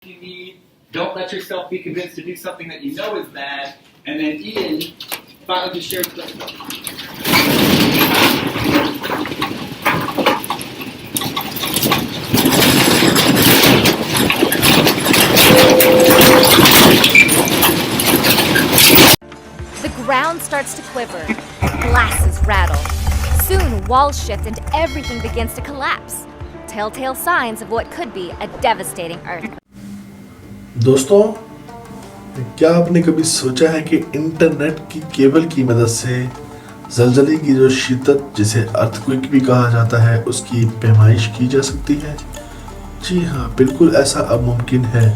you need. Don't let yourself be convinced to do something that you know is bad. And then Ian finally just shared with us. The ground starts to quiver, glasses rattle. Soon walls shift and everything begins to collapse. Telltale signs of what could be a devastating earthquake. दोस्तों, क्या आपने कभी सोचा है कि internet की cable की मदद से ज़लज़ले की जो शिद्दत, जिसे अर्थक्वेक भी कहा जाता है, उसकी पैमाइश की जा सकती है? जी हाँ, बिल्कुल ऐसा अब मुमकिन है।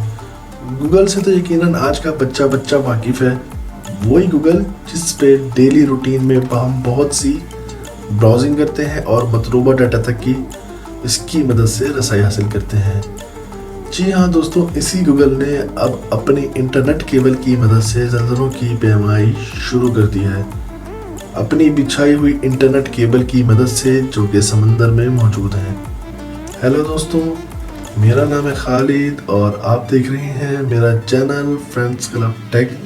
गूगल से तो यकीनन आज का बच्चा वाकिफ़ है। वही गूगल जिस पे डेली रूटीन में हम बहुत सी ब्राउजिंग करते हैं और मतलूबा डाटा तक की इसकी मदद से रसाई हासिल करते हैं। जी हाँ दोस्तों, इसी गूगल ने अब अपनी इंटरनेट केबल की मदद से ज़लज़लों की पैमाइश शुरू कर दी है, अपनी बिछाई हुई इंटरनेट केबल की मदद से, जो कि समंदर में मौजूद है। हेलो दोस्तों, मेरा नाम है खालिद और आप देख रहे हैं मेरा चैनल फ्रेंड्स क्लब टेक।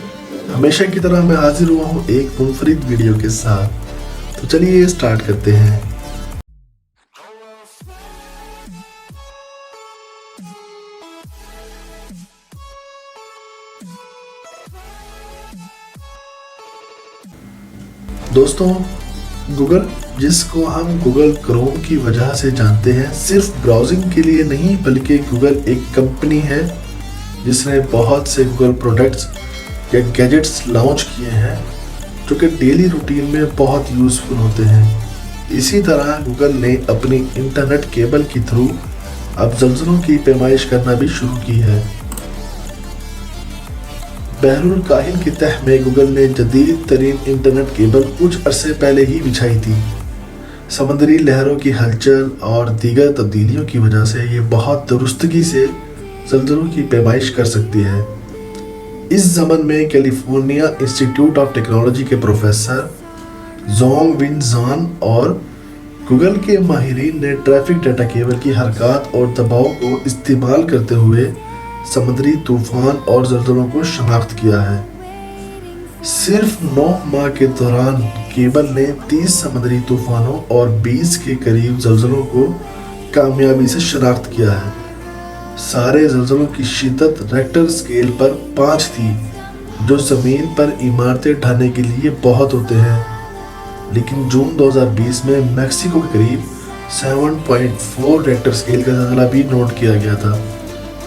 हमेशा की तरह मैं हाजिर हुआ हूँ एक मुनफरिद वीडियो के साथ। तो चलिए स्टार्ट करते हैं। दोस्तों, गूगल, जिसको हम गूगल क्रोम की वजह से जानते हैं, सिर्फ ब्राउजिंग के लिए नहीं बल्कि गूगल एक कंपनी है जिसने बहुत से गूगल प्रोडक्ट्स या गैजेट्स लॉन्च किए हैं जो कि डेली रूटीन में बहुत यूज़फुल होते हैं। इसी तरह गूगल ने अपनी इंटरनेट केबल के थ्रू अब ज़लज़लों की पैमाइश करना भी शुरू की है। बहरुल काहिल की तह में गूगल ने जदीद तरीन इंटरनेट केबल कुछ अरसे पहले ही बिछाई थी। समुद्री लहरों की हलचल और दीगर तब्दीलियों की वजह से ये बहुत दुरुस्तगी से ज़लज़लों की पैमाइश कर सकती है। इस ज़मन में कैलिफोर्निया इंस्टीट्यूट ऑफ टेक्नोलॉजी के प्रोफेसर ज़ोंगविन ज़ान और गूगल के माहिरीन ने ट्रैफिक डाटा केबल की हरकत और दबाव को इस्तेमाल करते हुए समुद्री तूफान और ज़लज़लों को शनाख्त किया है। सिर्फ 9 माह के दौरान केबल ने 30 समुद्री तूफानों और 20 के करीब ज़लज़लों को कामयाबी से शनाख्त किया है। सारे ज़लज़लों की शिद्दत रेक्टर स्केल पर 5 थी, जो ज़मीन पर इमारतें ढाने के लिए बहुत होते हैं। लेकिन जून 2020 में मैक्सिको के करीब 7.4 रेक्टर स्केल का ज़लज़ला भी नोट किया गया था।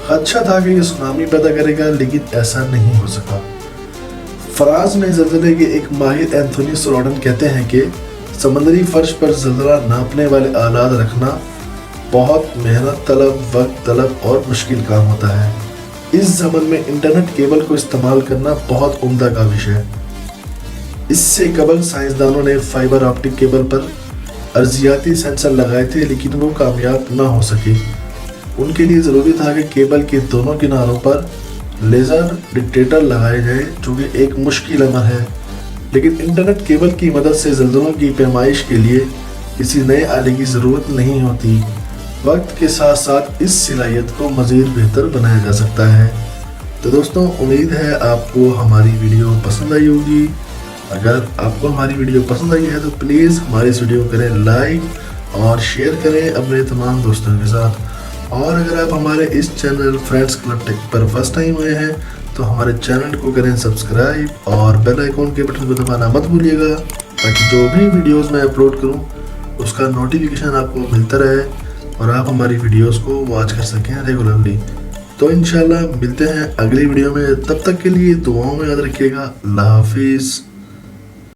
खदशा था कि ये सुनामी पैदा करेगा, लेकिन ऐसा नहीं हो सका। फ्रांस में ज़लज़ले के एक माहिर एंथोनी सोलोडन कहते हैं कि समुद्री फर्श पर ज़लज़ला नापने वाले आलात रखना बहुत मेहनत तलब, वक्त तलब और मुश्किल काम होता है। इस ज़मन में इंटरनेट केबल को इस्तेमाल करना बहुत उम्दा का विषय है। इससे कबल साइंसदानों ने फाइबर ऑप्टिक केबल पर अर्जियाती सेंसर लगाए थे, लेकिन वो कामयाब ना हो सके। उनके लिए ज़रूरी था कि केबल के दोनों किनारों पर लेज़र डिटेक्टर लगाए जाए, जो कि एक मुश्किल अमल है। लेकिन इंटरनेट केबल की मदद से ज़लज़लों की पैमाइश के लिए किसी नए आले की ज़रूरत नहीं होती। वक्त के साथ साथ इस सलाहियत को मज़ीद बेहतर बनाया जा सकता है। तो दोस्तों, उम्मीद है आपको हमारी वीडियो पसंद आई होगी। अगर आपको हमारी वीडियो पसंद आई है तो प्लीज़ हमारी इस वीडियो को करें लाइक और शेयर करें अपने तमाम दोस्तों के साथ। और अगर आप हमारे इस चैनल फ्रेंड्स क्लब टेक पर फर्स्ट टाइम आए हैं तो हमारे चैनल को करें सब्सक्राइब और बेल आइकॉन के बटन को दबाना मत भूलिएगा, ताकि जो भी वीडियोस मैं अपलोड करूं उसका नोटिफिकेशन आपको मिलता रहे और आप हमारी वीडियोस को वॉच कर सकें रेगुलरली। तो इंशाल्लाह मिलते हैं अगली वीडियो में। तब तक के लिए दुआओं में याद रखिएगा। अल्लाह हाफिज़।